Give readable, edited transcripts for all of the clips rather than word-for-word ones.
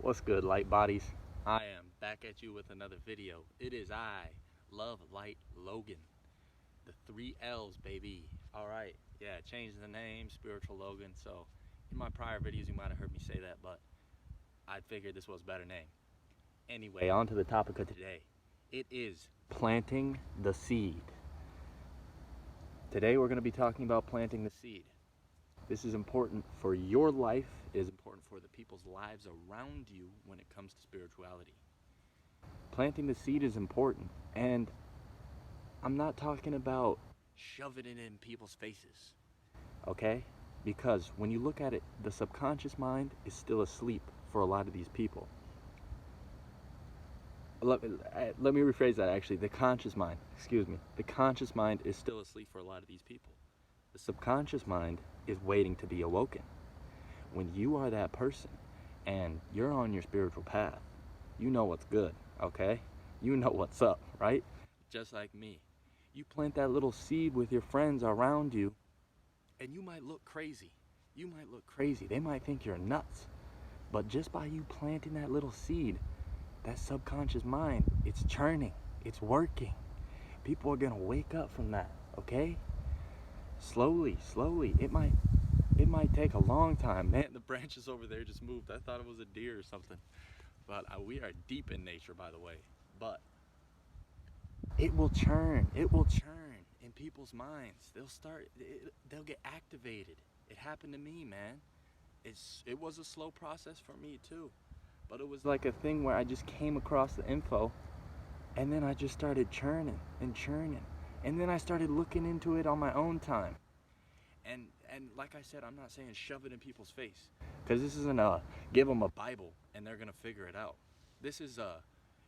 What's good, light bodies? I am back at you with another video. It is I, Love Light Logan. The 3 L's, baby. Alright, yeah, changed the name, Spiritual Logan. So, in my prior videos, you might have heard me say that, but I figured this was a better name. Anyway, on to the topic of today. It is planting the seed. Today, we're going to be talking about planting the seed. This is important for your life. It is important for the people's lives around you when it comes to spirituality. Planting the seed is important, and I'm not talking about shoving it in people's faces, okay? Because when you look at it, the subconscious mind is still asleep for a lot of these people. Let me rephrase that actually. The conscious mind is still asleep for a lot of these people. The subconscious mind is waiting to be awoken. When you are that person and you're on your spiritual path, you know what's good, okay? You know what's up, right? Just like me. You plant that little seed with your friends around you, and you might look crazy. You might look crazy. They might think you're nuts. But just by you planting that little seed, that subconscious mind, it's churning. It's working. People are gonna wake up from that, okay? Slowly. It might take a long time. Man, the branches over there just moved. I thought it was a deer or something. But we are deep in nature, by the way. But it will churn in people's minds. They'll get activated. It happened to me, man. It was a slow process for me too. But it was like a thing where I just came across the info, and then I just started churning. And then I started looking into it on my own time. And like I said, I'm not saying shove it in people's face, because this isn't give them a Bible and they're gonna figure it out. This is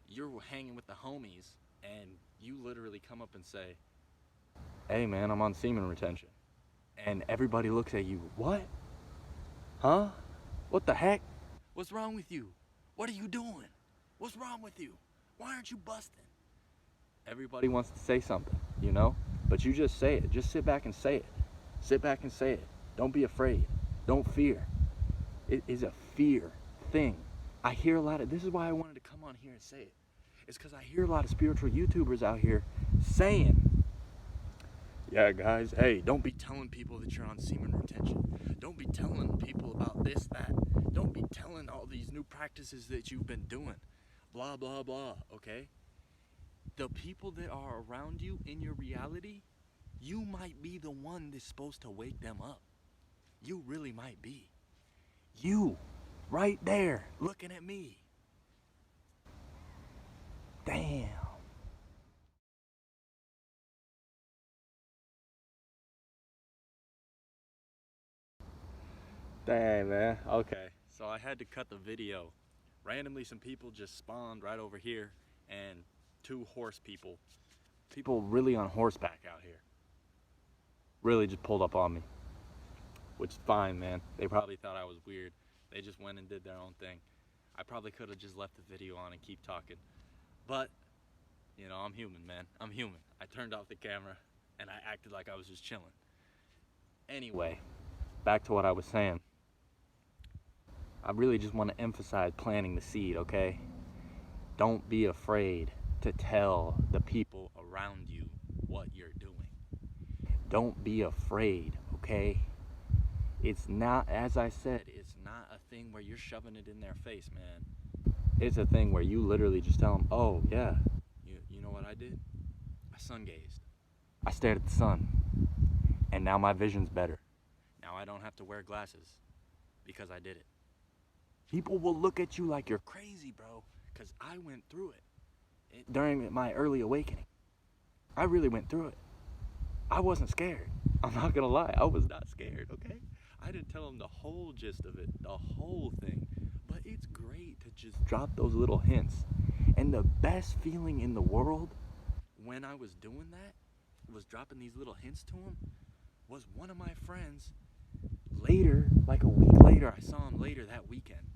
you're hanging with the homies and you literally come up and say, "Hey man, I'm on semen retention," and everybody looks at you. What? Huh? What the heck? What's wrong with you? What are you doing? What's wrong with you? Why aren't you busting? Everybody wants to say something, you know? But you just say it. Just sit back and say it. Sit back and say it. Don't be afraid. Don't fear. It is a fear thing. I hear a lot of, this is why I wanted to come on here and say it. It's because I hear a lot of spiritual YouTubers out here saying, "Yeah guys, hey, don't be telling people that you're on semen retention. Don't be telling people about this, that. Don't be telling all these new practices that you've been doing. Blah, blah, blah," okay? The people that are around you in your reality, you might be the one that's supposed to wake them up. You really might be. You, right there, looking at me. Damn. Dang, man. Okay, so I had to cut the video. Randomly, some people just spawned right over here, and 2 horse people really on horseback out here, really just pulled up on me, which is fine, man. They probably thought I was weird. They just went and did their own thing. I probably could have just left the video on and keep talking, but you know, I'm human, man. I'm human. I turned off the camera and I acted like I was just chilling. Anyway, back to what I was saying. I really just want to emphasize planting the seed, okay? Don't be afraid to tell the people around you what you're doing. Don't be afraid, okay? It's not, as I said, it's not a thing where you're shoving it in their face, man. It's a thing where you literally just tell them, "Oh, yeah, you know what I did? I sun gazed. I stared at the sun, and now my vision's better. Now I don't have to wear glasses because I did it." People will look at you like you're crazy, bro, because I went through it during my early awakening. I really went through it. I wasn't scared. I'm not gonna lie, I was not scared, okay? I didn't tell them the whole gist of it, the whole thing, but it's great to just drop those little hints. And the best feeling in the world when I was doing that, was dropping these little hints to him, was one of my friends later, like a week later, I saw him later that weekend,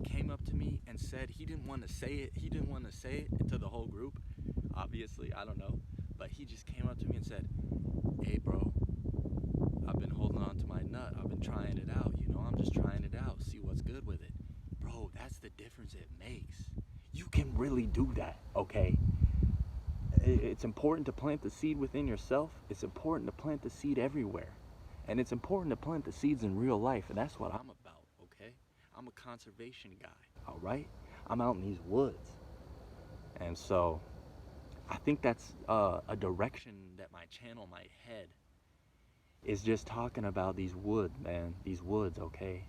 came up to me and said he didn't want to say it to the whole group, obviously, I don't know, but he just came up to me and said, "Hey bro, I've been holding on to my nut, I've been trying it out, you know, I'm just trying it out, see what's good with it." Bro, That's the difference it makes. You can really do that, okay? It's important to plant the seed within yourself. It's important to plant the seed everywhere. And it's important to plant the seeds in real life, and that's what I'm about, okay? I'm a conservation guy, all right? I'm out in these woods. And so I think that's a direction that my channel might head, is just talking about these woods, man. These woods, okay?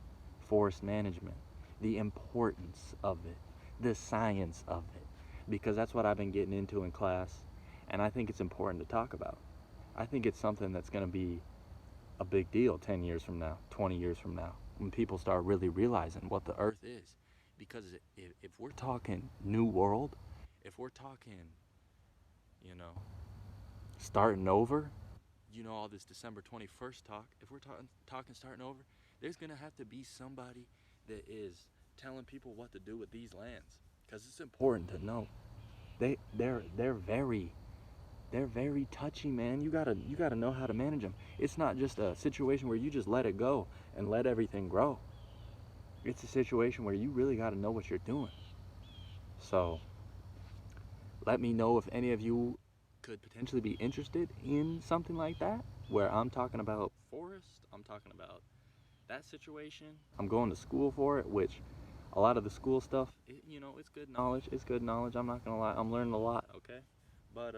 Forest management, the importance of it, the science of it, because that's what I've been getting into in class, and I think it's important to talk about. I think it's something that's going to be a big deal 10 years from now, 20 years from now, when people start really realizing what the earth is. Because if we're talking new world, if we're talking, you know, starting over, you know, all this December 21st talk, if we're talking starting over, there's going to have to be somebody that is telling people what to do with these lands, because it's important to know. They're very touchy, man. You gotta know how to manage them. It's not just a situation where you just let it go and let everything grow. It's a situation where you really gotta know what you're doing. So let me know if any of you could potentially be interested in something like that, where I'm talking about forest, I'm talking about that situation. I'm going to school for it, which a lot of the school stuff, you know, it's good knowledge. It's good knowledge. I'm not gonna lie. I'm learning a lot, okay? But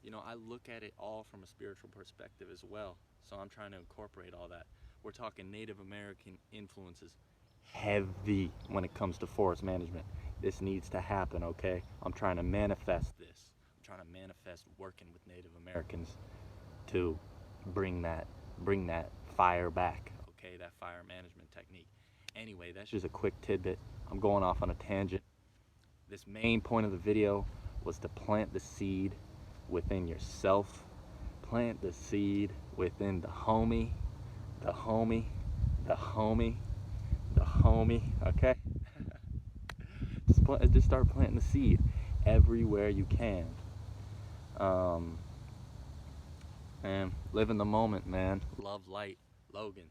you know, I look at it all from a spiritual perspective as well. So I'm trying to incorporate all that. We're talking Native American influences heavy when it comes to forest management. This needs to happen, okay? I'm trying to manifest this. I'm trying to manifest working with Native Americans to bring that fire back, okay? That fire management technique. Anyway, that's just a quick tidbit. I'm going off on a tangent. This main point of the video was to plant the seed within yourself. Plant the seed within the homie, the homie, the homie, the homie, okay? Just start planting the seed everywhere you can. And live in the moment, man. Love, light, Logan.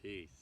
Peace.